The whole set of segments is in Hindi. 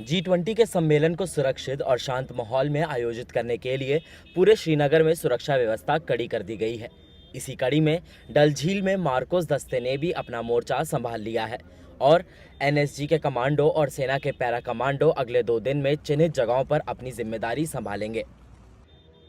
G20 के सम्मेलन को सुरक्षित और शांत माहौल में आयोजित करने के लिए पूरे श्रीनगर में सुरक्षा व्यवस्था कड़ी कर दी गई है। इसी कड़ी में डल झील में मार्कोस दस्ते ने भी अपना मोर्चा संभाल लिया है और एनएसजी के कमांडो और सेना के पैरा कमांडो अगले 2 दिन में चिन्हित जगहों पर अपनी जिम्मेदारी संभालेंगे।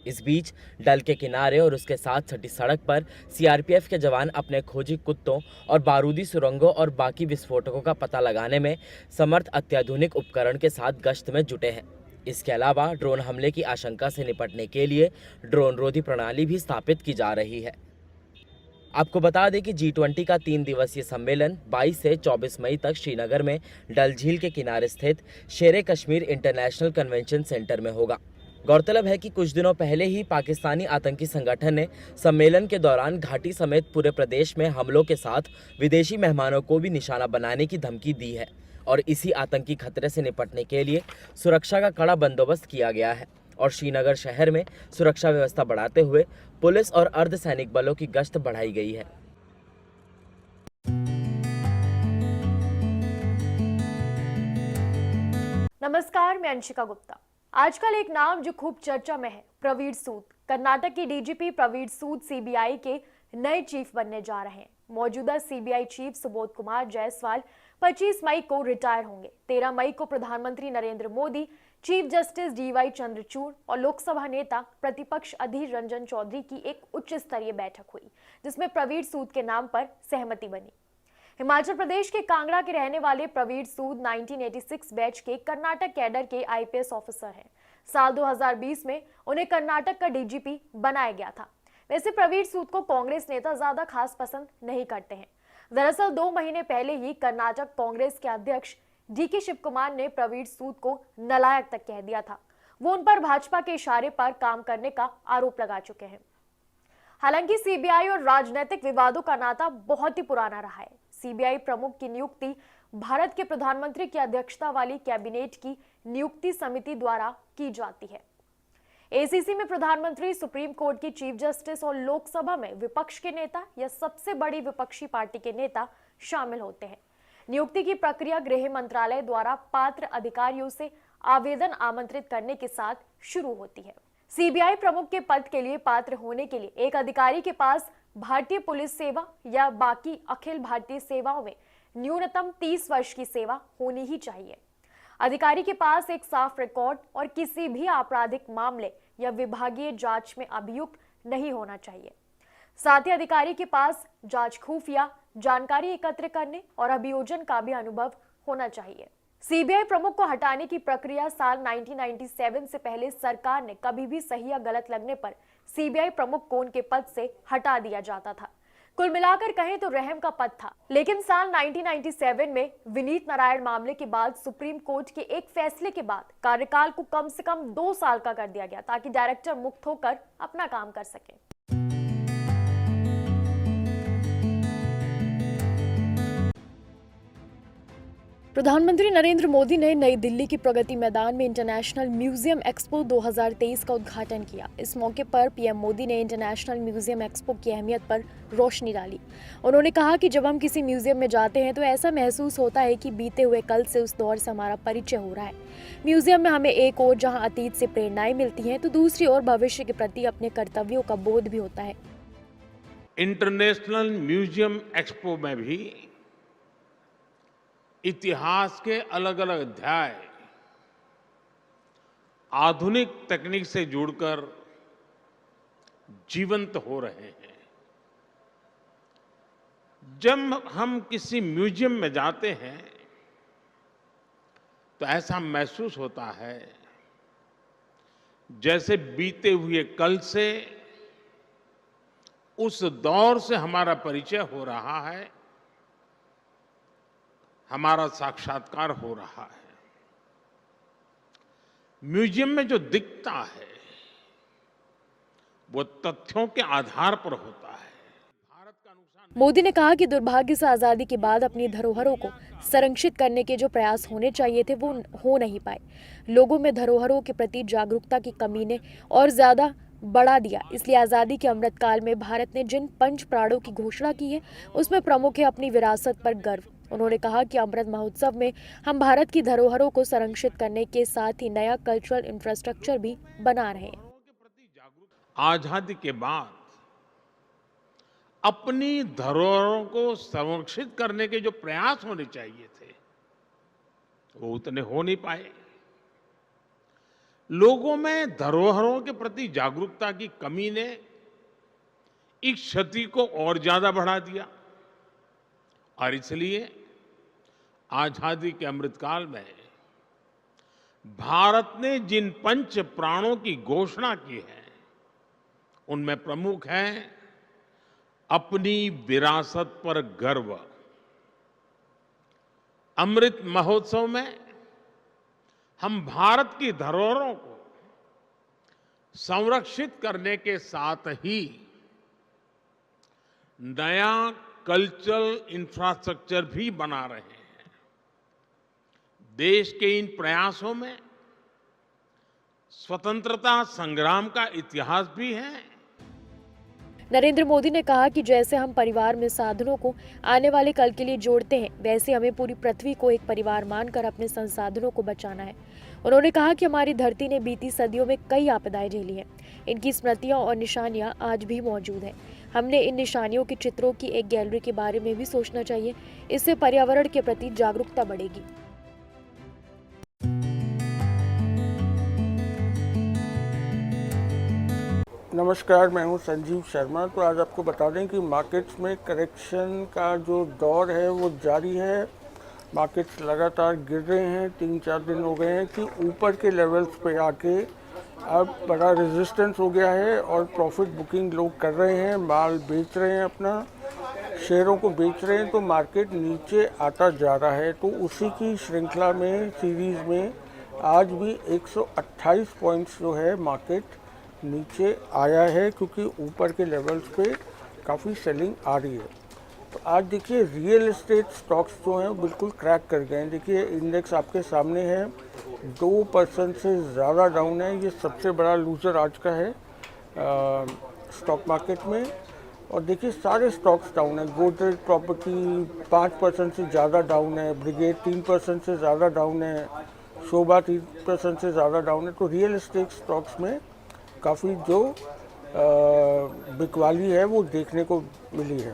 इस बीच डल के किनारे और उसके साथ सटी सड़क पर सीआरपीएफ के जवान अपने खोजी कुत्तों और बारूदी सुरंगों और बाकी विस्फोटकों का पता लगाने में समर्थ अत्याधुनिक उपकरण के साथ गश्त में जुटे हैं। इसके अलावा ड्रोन हमले की आशंका से निपटने के लिए ड्रोन रोधी प्रणाली भी स्थापित की जा रही है। आपको बता दें कि G20 का 3 दिवसीय सम्मेलन 22 से 24 मई तक श्रीनगर में डल झील के किनारे स्थित शेरे कश्मीर इंटरनेशनल कन्वेंशन सेंटर में होगा। गौरतलब है कि कुछ दिनों पहले ही पाकिस्तानी आतंकी संगठन ने सम्मेलन के दौरान घाटी समेत पूरे प्रदेश में हमलों के साथ विदेशी मेहमानों को भी निशाना बनाने की धमकी दी है और इसी आतंकी खतरे से निपटने के लिए सुरक्षा का कड़ा बंदोबस्त किया गया है और श्रीनगर शहर में सुरक्षा व्यवस्था बढ़ाते हुए पुलिस और अर्धसैनिक बलों की गश्त बढ़ाई गई है। नमस्कार, मैं अंशिका गुप्ता। आजकल एक नाम जो खूब चर्चा में है, प्रवीण सूद। कर्नाटक के डीजीपी प्रवीण सूद सीबीआई के नए चीफ बनने जा रहे हैं। मौजूदा सीबीआई चीफ सुबोध कुमार जायसवाल 25 मई को रिटायर होंगे। 13 मई को प्रधानमंत्री Narendra Modi, chief justice DY Chandrachud और लोकसभा नेता प्रतिपक्ष अधीर रंजन चौधरी की एक उच्च स्तरीय बैठक हुई, जिसमें प्रवीण सूद के नाम पर सहमति बनी। हिमाचल प्रदेश के कांगड़ा के रहने वाले प्रवीण सूद 1986 बैच के कर्नाटक कैडर के आईपीएस ऑफिसर हैं। साल 2020 में उन्हें कर्नाटक का डीजीपी बनाया गया था। वैसे प्रवीण सूद को कांग्रेस नेता ज्यादा खास पसंद नहीं करते हैं। दरअसल 2 महीने पहले ही कर्नाटक कांग्रेस के अध्यक्ष डीके शिव कुमार ने प्रवीण सूद को नालायक तक कह दिया था। वो उन पर भाजपा के इशारे पर काम करने का आरोप लगा चुके हैं। हालांकि सीबीआई और राजनीतिक विवादों का नाता बहुत ही पुराना रहा है। सीबीआई प्रमुख की नियुक्ति भारत के प्रधानमंत्री की अध्यक्षता वाली कैबिनेट की नियुक्ति समिति द्वारा की जाती है। एसीसी में प्रधानमंत्री, सुप्रीम कोर्ट की चीफ जस्टिस और लोकसभा में विपक्ष के नेता या सबसे बड़ी विपक्षी पार्टी के नेता शामिल होते हैं। नियुक्ति की प्रक्रिया गृह मंत्रालय द्वारा पात्र अधिकारियों से आवेदन आमंत्रित करने के साथ शुरू होती है। सीबीआई प्रमुख के पद के लिए पात्र होने के लिए एक अधिकारी के पास भारतीय पुलिस सेवा या बाकी अखिल भारतीय सेवाओं में न्यूनतम 30 वर्ष की सेवा होनी ही चाहिए। अधिकारी के पास एक साफ रिकॉर्ड और किसी भी आपराधिक मामले या विभागीय जांच में अभियुक्त नहीं होना चाहिए। साथ ही अधिकारी के पास जांच खुफिया जानकारी एकत्र करने और अभियोजन का भी अनुभव होना चाहिए। सीबीआई प्रमुख को हटाने की प्रक्रिया साल 1997 से पहले सरकार ने कभी भी सही या गलत लगने पर सीबीआई प्रमुख को उनके पद से हटा दिया जाता था। कुल मिलाकर कहें तो रहम का पद था। लेकिन साल 1997 में विनीत नारायण मामले के बाद सुप्रीम कोर्ट के एक फैसले के बाद कार्यकाल को कम से कम 2 साल का कर दिया गया ताकि डायरेक्टर मुक्त होकर अपना काम कर सके। प्रधानमंत्री नरेंद्र मोदी ने नई दिल्ली की प्रगति मैदान में इंटरनेशनल म्यूजियम एक्सपो 2023 का उद्घाटन किया। इस मौके पर पीएम मोदी ने इंटरनेशनल म्यूजियम एक्सपो की अहमियत पर रोशनी डाली। उन्होंने कहा कि जब हम किसी म्यूजियम में जाते हैं तो ऐसा महसूस होता है कि बीते हुए कल से उस दौर से हमारा परिचय हो रहा है। म्यूजियम में हमें एक ओर जहां अतीत से प्रेरणाएं मिलती हैं तो दूसरी ओर भविष्य के प्रति अपने कर्तव्यों का बोध भी होता है। इंटरनेशनल म्यूजियम एक्सपो में भी इतिहास के अलग अलग अध्याय आधुनिक तकनीक से जुड़कर जीवंत हो रहे हैं। जब हम किसी म्यूजियम में जाते हैं तो ऐसा महसूस होता है जैसे बीते हुए कल से उस दौर से हमारा परिचय हो रहा है, हमारा साक्षात्कार हो रहा है। म्यूजियम में जो दिखता है वो तथ्यों के आधार पर होता है। भारत का नुकसान। मोदी ने कहा कि दुर्भाग्य से आजादी के बाद अपनी धरोहरों को संरक्षित करने के जो प्रयास होने चाहिए थे वो हो नहीं पाए। लोगों में धरोहरों के प्रति जागरूकता की कमी ने और ज्यादा बढ़ा दिया। इसलिए आजादी के अमृतकाल में भारत ने जिन 5 प्राणों की घोषणा की है उसमें प्रमुख है अपनी विरासत पर गर्व, उन्होंने कहा कि अमृत महोत्सव में हम भारत की धरोहरों को संरक्षित करने के साथ ही नया कल्चरल इंफ्रास्ट्रक्चर भी बना रहे हैं। आजादी के बाद अपनी धरोहरों को संरक्षित करने के जो प्रयास होने चाहिए थे वो उतने हो नहीं पाए। लोगों में धरोहरों के प्रति जागरूकता की कमी ने इस क्षति को और ज्यादा बढ़ा दिया और इसलिए आजादी के अमृतकाल में भारत ने जिन पंच प्राणों की घोषणा की है उनमें प्रमुख है अपनी विरासत पर गर्व। अमृत महोत्सव में हम भारत की धरोहरों को संरक्षित करने के साथ ही नया कल्चरल इंफ्रास्ट्रक्चर भी बना रहे हैं। देश के इन प्रयासों में स्वतंत्रता संग्राम का इतिहास भी है। नरेंद्र मोदी ने कहा कि जैसे हम परिवार में साधनों को आने वाले कल के लिए जोड़ते हैं, वैसे हमें पूरी पृथ्वी को एक परिवार मानकर अपने संसाधनों को बचाना है। उन्होंने कहा कि हमारी धरती ने बीती सदियों में कई आपदाएं झेली हैं। इनकी स्मृतियां और निशानियां आज भी मौजूद हैं। हमने इन निशानियों के चित्रों की एक गैलरी के बारे में भी सोचना चाहिए। इससे पर्यावरण के प्रति जागरूकता बढ़ेगी। नमस्कार, मैं हूं संजीव शर्मा। तो आज आपको बता दें कि मार्केट्स में करेक्शन का जो दौर है वो जारी है। मार्केट्स लगातार गिर रहे हैं। 3-4 दिन हो गए हैं कि ऊपर के लेवल्स पे आके अब बड़ा रेजिस्टेंस हो गया है और प्रॉफिट बुकिंग लोग कर रहे हैं, माल बेच रहे हैं, अपना शेयरों को बेच रहे हैं, तो मार्केट नीचे आता जा रहा है। तो उसी की श्रृंखला में, सीरीज़ में आज भी 128 पॉइंट्स जो है मार्केट नीचे आया है, क्योंकि ऊपर के लेवल्स पे काफ़ी सेलिंग आ रही है। तो आज देखिए रियल एस्टेट स्टॉक्स जो हैं बिल्कुल क्रैक कर गए हैं। देखिए इंडेक्स आपके सामने है, 2% से ज़्यादा डाउन है। ये सबसे बड़ा लूजर आज का है स्टॉक मार्केट में। और देखिए सारे स्टॉक्स डाउन है। गोदरेज प्रॉपर्टी 5% से ज़्यादा डाउन है, ब्रिगेड 3% से ज़्यादा डाउन है, शोभा 3% से ज़्यादा डाउन है। तो रियल एस्टेट स्टॉक्स में काफ़ी जो बिकवाली है वो देखने को मिली है।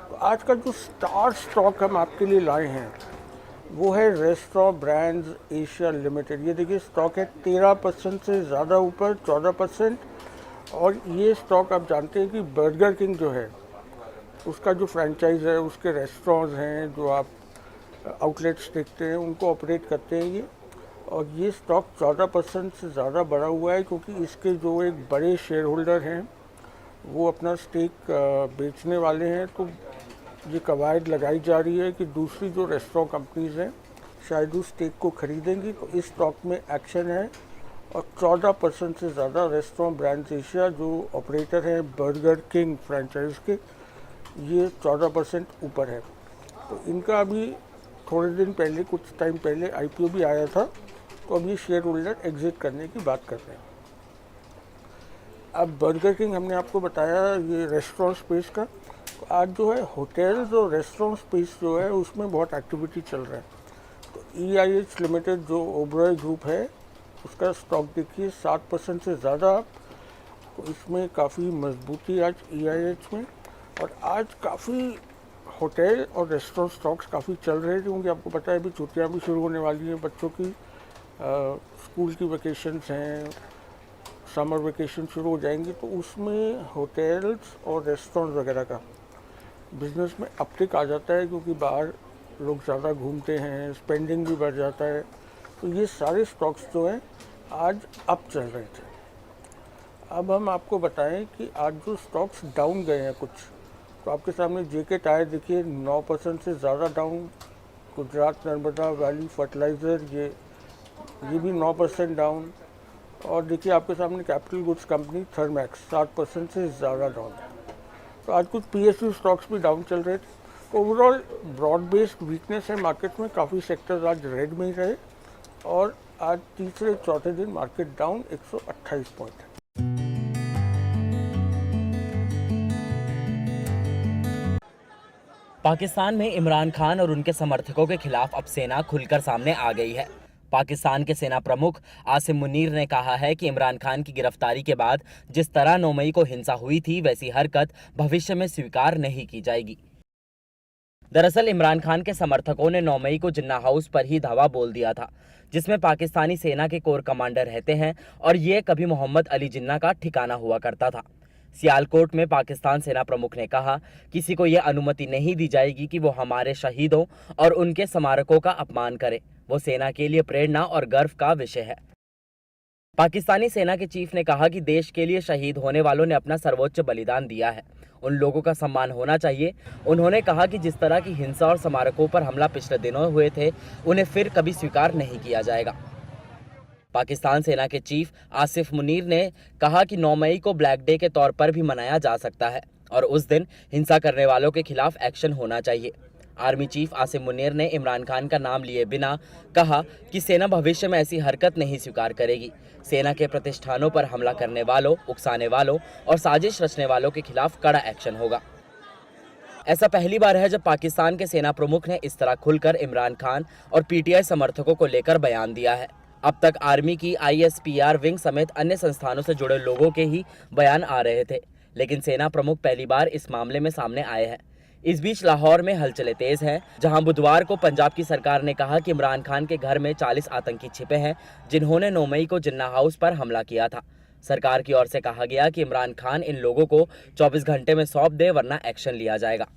तो आज का जो स्टार स्टॉक हम आपके लिए लाए हैं वो है रेस्टोरेंट ब्रांड्स एशिया लिमिटेड। ये देखिए स्टॉक है 13% से ज़्यादा ऊपर, 14%। और ये स्टॉक आप जानते हैं कि बर्गर किंग जो है उसका जो फ्रेंचाइज है, उसके रेस्टोरेंट्स हैं जो आप आउटलेट्स देखते हैं उनको ऑपरेट करते हैं ये। और ये स्टॉक 14% से ज़्यादा बढ़ा हुआ है, क्योंकि इसके जो एक बड़े शेयर होल्डर हैं वो अपना स्टेक बेचने वाले हैं। तो ये कवायद लगाई जा रही है कि दूसरी जो रेस्टोरेंट कंपनीज़ हैं शायद उस स्टेक को खरीदेंगी। तो इस स्टॉक में एक्शन है। और 14% से ज़्यादा रेस्टोरेंट ब्रांड्स एशिया जो ऑपरेटर हैं बर्गर किंग फ्रेंचाइज के, ये 14% ऊपर है। तो इनका अभी थोड़े दिन पहले, कुछ टाइम पहले IPO भी आया था। तो अब ये शेयर होल्डर एग्जिट करने की बात कर रहे हैं। अब बर्गर किंग हमने आपको बताया ये रेस्टोरेंट स्पेस का। तो आज जो है होटल्स और रेस्टोरेंट स्पेस जो है उसमें बहुत एक्टिविटी चल रहा है। तो EIH लिमिटेड जो ओबरॉय ग्रुप है उसका स्टॉक देखिए 7% से ज़्यादा। तो इसमें काफ़ी मजबूती आज EIH में। और आज काफ़ी होटल और रेस्टोरेंट स्टॉक्स काफ़ी चल रहे हैं, क्योंकि आपको पता है अभी छुट्टियाँ भी शुरू होने वाली हैं बच्चों की। स्कूल की वैकेशंस हैं, समर वेकेशन शुरू हो जाएंगी। तो उसमें होटल्स और रेस्टोरेंट वगैरह का बिजनेस में अपटिक आ जाता है, क्योंकि बाहर लोग ज़्यादा घूमते हैं, स्पेंडिंग भी बढ़ जाता है। तो ये सारे स्टॉक्स जो हैं आज अप चल रहे थे। अब हम आपको बताएं कि आज जो स्टॉक्स डाउन गए हैं कुछ, तो आपके सामने JK टायर देखिए 9% से ज़्यादा down. Gujarat Narmada valley fertiliser ये भी 9% डाउन। और देखिए आपके सामने कैपिटल गुड्स कंपनी थर्मैक्स 7% से ज़्यादा डाउन। तो आज कुछ PSU स्टॉक्स भी डाउन चल रहे थे। ओवरऑल ब्रॉड बेस्ड वीकनेस है मार्केट में। काफ़ी सेक्टर्स आज रेड में ही रहे। और आज तीसरे चौथे दिन मार्केट डाउन 128 पॉइंट है। पाकिस्तान में इमरान खान और उनके समर्थकों के खिलाफ अब सेना खुलकर सामने आ गई है। पाकिस्तान के सेना प्रमुख आसिम मुनीर ने कहा है कि इमरान खान की गिरफ्तारी के बाद जिस तरह 9 मई को हिंसा हुई थी, वैसी हरकत भविष्य में स्वीकार नहीं की जाएगी। दरअसल इमरान खान के समर्थकों ने 9 मई को जिन्ना हाउस पर ही धावा बोल दिया था, जिसमें पाकिस्तानी सेना के कोर कमांडर रहते हैं और ये कभी मोहम्मद अली जिन्ना का ठिकाना हुआ करता था। सियालकोट में पाकिस्तान सेना प्रमुख ने कहा, किसी को यह अनुमति नहीं दी जाएगी कि वो हमारे शहीदों और उनके स्मारकों का अपमान करे। वो सेना के लिए प्रेरणा और गर्व का विषय है। पाकिस्तानी सेना के चीफ ने कहा कि देश के लिए शहीद होने वालों ने अपना सर्वोच्च बलिदान दिया है, उन लोगों का सम्मान होना चाहिए। उन्होंने कहा कि जिस तरह की हिंसा और स्मारकों पर हमला पिछले दिनों हुए थे, उन्हें फिर कभी स्वीकार नहीं किया जाएगा। पाकिस्तान सेना के चीफ आसिफ मुनीर ने कहा कि 9 मई को ब्लैक डे के तौर पर भी मनाया जा सकता है और उस दिन हिंसा करने वालों के खिलाफ एक्शन होना चाहिए। आर्मी चीफ आसिम मुनीर ने इमरान खान का नाम लिए बिना कहा कि सेना भविष्य में ऐसी हरकत नहीं स्वीकार करेगी। सेना के प्रतिष्ठानों पर हमला करने वालों, उकसाने वालों और साजिश रचने वालों के खिलाफ कड़ा एक्शन होगा। ऐसा पहली बार है जब पाकिस्तान के सेना प्रमुख ने इस तरह खुलकर इमरान खान और पीटीआई समर्थकों को लेकर बयान दिया है। अब तक आर्मी की ISPR विंग समेत अन्य संस्थानों से जुड़े लोगों के ही बयान आ रहे थे, लेकिन सेना प्रमुख पहली बार इस मामले में सामने आए हैं। इस बीच लाहौर में हलचलें तेज हैं, जहां बुधवार को पंजाब की सरकार ने कहा कि इमरान खान के घर में 40 आतंकी छिपे हैं, जिन्होंने 9 मई को जिन्ना हाउस पर हमला किया था। सरकार की ओर से कहा गया कि इमरान खान इन लोगों को 24 घंटे में सौंप दे, वरना एक्शन लिया जाएगा।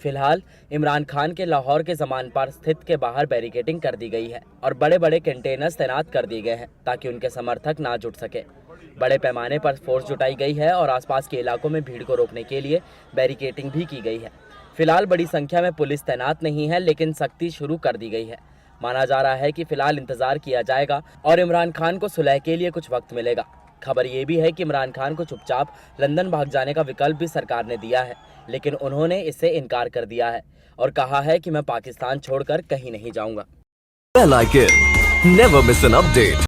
फिलहाल इमरान खान के लाहौर के जमान पार स्थित के बाहर बैरिकेडिंग कर दी गई है और बड़े बड़े कंटेनर्स तैनात कर दिए गए हैं ताकि उनके समर्थक ना जुट सके। बड़े पैमाने पर फोर्स जुटाई गई है और आसपास के इलाकों में भीड़ को रोकने के लिए बैरिकेडिंग भी की गई है। फिलहाल बड़ी संख्या में पुलिस तैनात नहीं है, लेकिन सख्ती शुरू कर दी गई है। माना जा रहा है कि फिलहाल इंतजार किया जाएगा और इमरान खान को सुलह के लिए कुछ वक्त मिलेगा। खबर ये भी है कि इमरान खान को चुपचाप लंदन भाग जाने का विकल्प भी सरकार ने दिया है, लेकिन उन्होंने इससे इनकार कर दिया है और कहा है कि मैं पाकिस्तान छोड़कर कहीं नहीं जाऊंगा। Well, I can never miss an update.